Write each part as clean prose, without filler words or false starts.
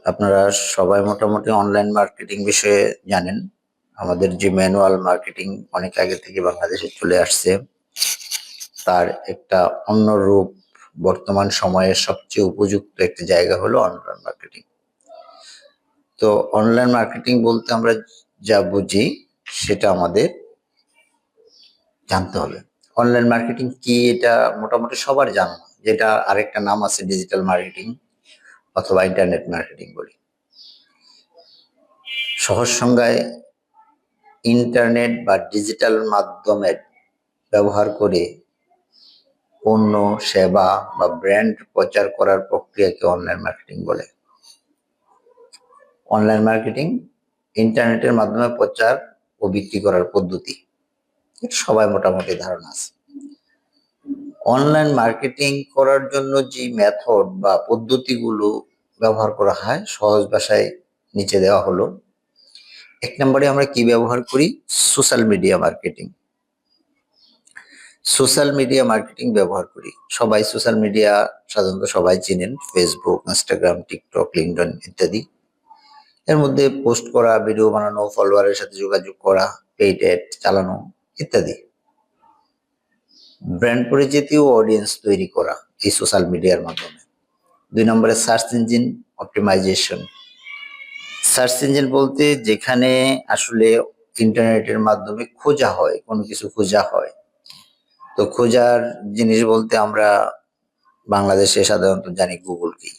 আপনারা সবাই মোটামুটি অনলাইন মার্কেটিং বিষয়ে জানেন। আমাদের যে ম্যানুয়াল মার্কেটিং অনেক আগে থেকে বাংলাদেশে চলে আসছে, তার একটা অন্য রূপ বর্তমান সময়ের সবচেয়ে উপযুক্ত একটি জায়গা হলো অনলাইন মার্কেটিং। তো অনলাইন মার্কেটিং বলতে আমরা যা বুঝি সেটা আমাদের জানতে হবে। অনলাইন মার্কেটিং কি এটা মোটামুটি সবার জানা, যেটা আরেকটা নাম আছে ডিজিটাল মার্কেটিং অথবা ইন্টারনেট মার্কেটিং বলি। সহজ সংজ্ঞায় ইন্টারনেট বা ডিজিটাল মাধ্যমের ব্যবহার করে পণ্য, সেবা বা ব্র্যান্ড প্রচার করার প্রক্রিয়াকে অনলাইন মার্কেটিং বলে। অনলাইন মার্কেটিং ইন্টারনেটের মাধ্যমে প্রচার ও বিক্রি করার পদ্ধতি, সবাই মোটামুটি ধারণা আছে। অনলাইন মার্কেটিং করার জন্য যে মেথড বা পদ্ধতিগুলো ব্যবহার করা হয় সহজ ভাষায় নিচে দেওয়া হলো। 1 নম্বরে আমরা কি ব্যবহার করি? Social media marketing. Social media marketing ব্যবহার করি। সবাই সোশ্যাল মিডিয়া সাধারণত সবাই চিনেন, ফেসবুক, ইনস্টাগ্রাম, টিকটক, লিঙ্কডইন ইত্যাদি। এর মধ্যে পোস্ট করা, ভিডিও বানানো, ফলোয়ারের সাথে যোগাযোগ করা, পেইড অ্যাড চালানো ইত্যাদি। ব্র্যান্ড পরিচিতি ও অডিয়েন্স তৈরি করা এই সোশ্যাল মিডিয়ার মাধ্যমে। 2 নম্বরে search engine optimisation. Search engine বলতে যেখানে আসলে ইন্টারনেটের মাধ্যমে খোঁজা হয়, কোনো কিছু খোঁজা হয়। তো খোঁজার জিনিস বলতে আমরা বাংলাদেশে সাধারণত জানি গুগল কি।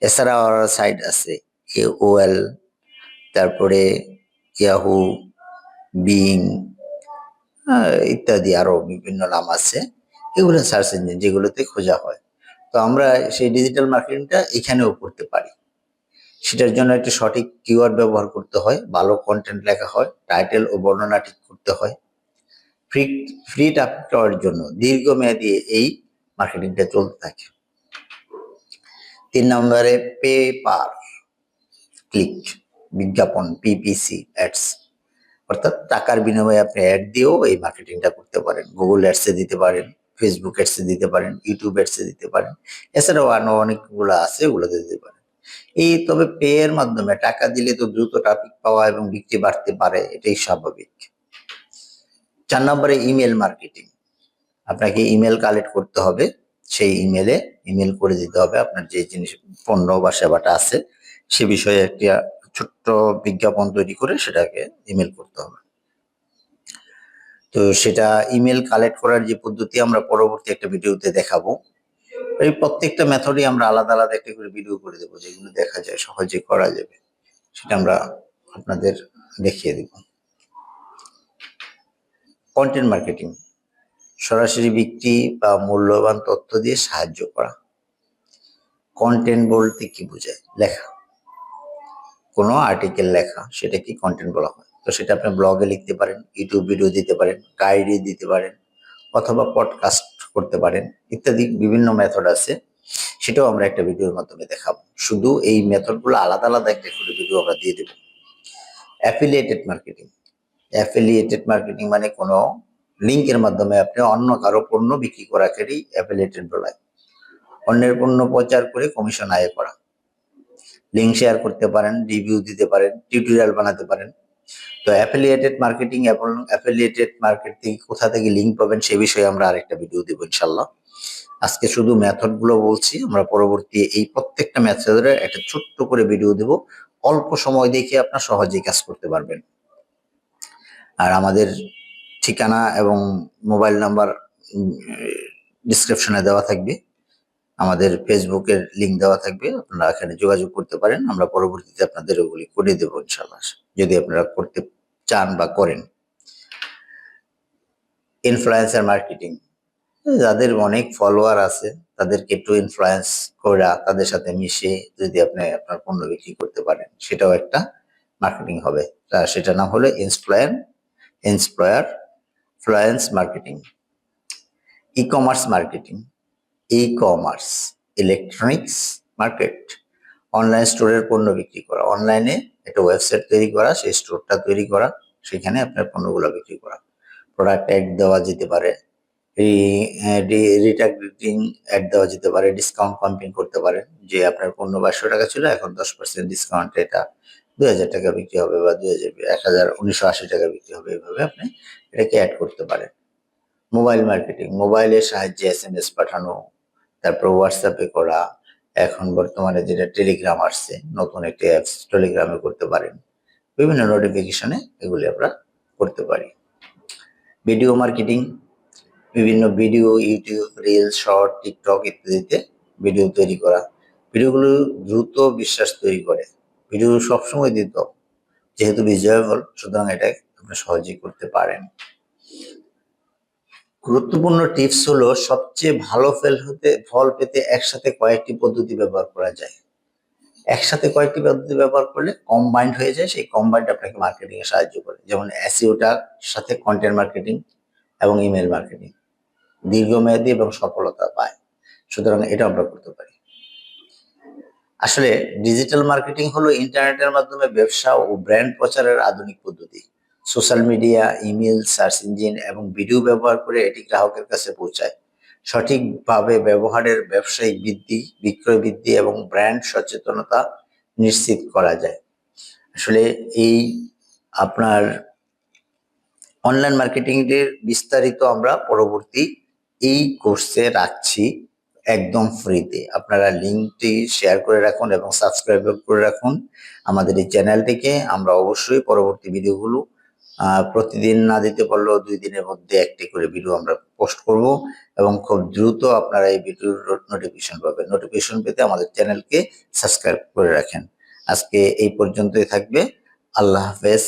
এছাড়া আরো সাইট আছে AOL, তারপরে ইয়াহু, বিং ইত্যাদি আরো বিভিন্ন নাম আছে। এগুলো সার্চ ইঞ্জিন যেগুলোতে খোঁজা হয়। তো আমরা সেই ডিজিটাল মার্কেটিংটা এখানেও করতে পারি। সেটার জন্য একটা সঠিক কিওয়ার্ড ব্যবহার করতে হয়, ভালো কন্টেন্ট লেখা হয়, টাইটেল ও বর্ণনা ঠিক করতে হয়। ফ্রি ট্রাফিক পাওয়ার জন্য দীর্ঘমেয়াদী এই মার্কেটিংটা চলতে থাকে। 3 নম্বরে পে পার ক্লিক বিজ্ঞাপন, PPC অ্যাডস, অর্থাৎ টাকার বিনিময়ে আপনি অ্যাড দিয়েও এই মার্কেটিংটা করতে পারেন। গুগল অ্যাডসে দিতে পারেন, ফেসবুক অ্যাডসে দিতে পারেন, ইউটিউব অ্যাডসে দিতে পারেন। এছাড়াও আরো অনেকগুলো আছে, ওগুলোতে দিতে পারেন। তবে পে এর মাধ্যমে টাকা দিলে তো দ্রুত ট্রাফিক পাওয়া এবং বিক্রি বাড়তে পারে, এটাই স্বাভাবিক। 4 নম্বরে ইমেল মার্কেটিং। আপনাকে ইমেল কালেক্ট করতে হবে, সেই ইমেল করে দিতে হবে আপনার যে জিনিস, পণ্য বা সেবাটা আছে সে বিষয়ে একটা ছোট্ট বিজ্ঞাপন তৈরি করে সেটাকে ইমেল করতে হবে। তো সেটা ইমেল কালেক্ট করার যে পদ্ধতি আমরা পরবর্তী একটা ভিডিওতে দেখাবো। এই প্রত্যেকটা মেথডই আমরা আলাদা আলাদা একটা করে ভিডিও করে দেবো, যেগুলো দেখা যায় সহজে করা যাবে, সেটা আমরা আপনাদের দেখিয়ে দেব। কন্টেন্ট মার্কেটিং সরাসরি বিক্রি বা মূল্যবান তথ্য দিয়ে সাহায্য করা। কন্টেন্ট বলতে কি বোঝায়? লেখা, কোনো আর্টিকেল লেখা, সেটা কি কন্টেন্ট বলা হয়। তো সেটা আপনি ব্লগে লিখতে পারেন, ইউটিউব ভিডিও দিতে পারেন, গাইডে দিতে পারেন, অথবা পডকাস্ট করতে পারেন ইত্যাদি বিভিন্ন মেথড আছে। সেটাও আমরা একটা ভিডিওর মাধ্যমে দেখাবো। শুধু এই মেথডগুলো আলাদা আলাদা একটা করে ভিডিও আমরা দিয়ে দেবো। Affiliated marketing. অ্যাফিলিয়েটেড মার্কেটিং মানে কোনো লিঙ্কের মাধ্যমে আপনি অন্য কারো পণ্য বিক্রি করাকেই অ্যাফিলিয়েটেড বলা হয়। অন্যের পণ্য প্রচার করে কমিশন আয় করা। লিঙ্ক শেয়ার করতে পারেন, রিভিউ দিতে পারেন, টিউটোরিয়াল বানাতে পারেন। তো অ্যাফিলিয়েটেড মার্কেটিং এবং অ্যাফিলিয়েটেড মার্কেটিং কোথা থেকে লিঙ্ক পাবেন সে বিষয়ে আমরা আরেকটা ভিডিও দেব ইনশাল্লাহ। আজকে শুধু মেথড গুলো বলছি, আমরা পরবর্তী এই প্রত্যেকটা মেথডের একটা ছোট্ট করে ভিডিও দেব। অল্প সময় দেখে আপনার সহজেই কাজ করতে পারবেন। আর আমাদের ঠিকানা এবং মোবাইল নাম্বার ডিসক্রিপশনে দেওয়া থাকবে, আমাদের ফেসবুকের লিঙ্ক দেওয়া থাকবে, আপনারা এখানে যোগাযোগ করতে পারেন। আমরা পরবর্তীতে আপনাদের ওগুলি করে দেবো ইনশাল্লাহ, যদি আপনারা করতে চান বা করেন। ইনফ্লুয়েন্সার মার্কেটিং, যাদের অনেক ফলোয়ার আছে তাদেরকে একটু ইনফ্লুয়েন্স করে তাদের সাথে মিশে যদি আপনি আপনার পণ্য বিক্রি করতে পারেন, সেটাও একটা মার্কেটিং হবে। সেটা নাম হলো inspire fluency marketing. E commerce marketing, electronics market, online স্টোরের পণ্য বিক্রি করা, অনলাইনে একটা ওয়েবসাইট তৈরি করা, সেই স্টোরটা তৈরি করা, সেখানে আপনার পণ্যগুলো বিক্রি করা। প্রোডাক্ট অ্যাড দেওয়া যেতে পারে, এই রিটার্গেটিং অ্যাড দেওয়া যেতে পারে, ডিসকাউন্ট ক্যাম্পেইন করতে পারেন যে আপনার পণ্য 500 টাকা ছিল, এখন 10% ডিসকাউন্ট এটা 2000 টাকা বিক্রি হবে বা 1980 টাকা বিক্রি হবে। এভাবে আপনি এটাকে অ্যাড করতে পারেন। মোবাইল মার্কেটিং, মোবাইলের সাহায্যে SMS পাঠানো, তারপর হোয়াটসঅ্যাপে করা, এখন বর্তমানে যেটা টেলিগ্রাম আসছে, নতুন একটি অ্যাপস, টেলিগ্রামে করতে পারেন। বিভিন্ন নোটিফিকেশনে এগুলি আমরা করতে পারি। ভিডিও মার্কেটিং, বিভিন্ন video, YouTube, reels, short, TikTok ইত্যাদিতে ভিডিও তৈরি করা। ভিডিওগুলো দ্রুত বিশ্বাস তৈরি করে। ভিডিও সবসময় দিত, যেহেতু ভিজুয়াল, সুতরাং এটা আপনি সহজেই করতে পারেন। গুরুত্বপূর্ণ টিপস হলো সবচেয়ে ভালো ফল পেতে একসাথে কয়েকটি পদ্ধতি ব্যবহার করা যায়। একসাথে কয়েকটি পদ্ধতি ব্যবহার করলে কম্বাইন্ড হয়ে যায়, সেই কম্বাইন্ড আপনাকে মার্কেটিং এ সাহায্য করে। যেমন এসইওটার সাথে কন্টেন্ট মার্কেটিং এবং ইমেল মার্কেটিং দীর্ঘমেয়াদী এবং সফলতা পায়, সুতরাং এটা আমরা করতে পারি। আসলে ডিজিটাল মার্কেটিং হলো ইন্টারনেটের মাধ্যমে ব্যবসা ও ব্র্যান্ড প্রচারের আধুনিক পদ্ধতি। Social media, email, search engine এবং ভিডিও ব্যবহার করে এটি গ্রাহকের কাছে পৌঁছায়। সঠিকভাবে ব্যবহারের ব্যবসায়িক বৃদ্ধি, বিক্রয় বৃদ্ধি এবং ব্র্যান্ড সচেতনতা নিশ্চিত করা যায়। আসলে এই আপনার অনলাইন মার্কেটিং এর বিস্তারিত আমরা পরবর্তী এই কোর্সে রাখছি একদম ফ্রিতে। আপনারা লিঙ্কটি শেয়ার করে রাখুন এবং সাবস্ক্রাইব করে রাখুন আমাদের এই চ্যানেলটিকে। আমরা অবশ্যই পরবর্তী ভিডিওগুলো প্রতিদিন না দিতে পারলেও 2 দিনের মধ্যে একটি করে ভিডিও আমরা পোস্ট করব এবং খুব দ্রুত আপনারা এই ভিডিওর নোটিফিকেশন পাবেন। নোটিফিকেশন পেতে আমাদের চ্যানেলকে সাবস্ক্রাইব করে রাখেন। আজকে এই পর্যন্তই থাকবে। আল্লাহ হাফেজ।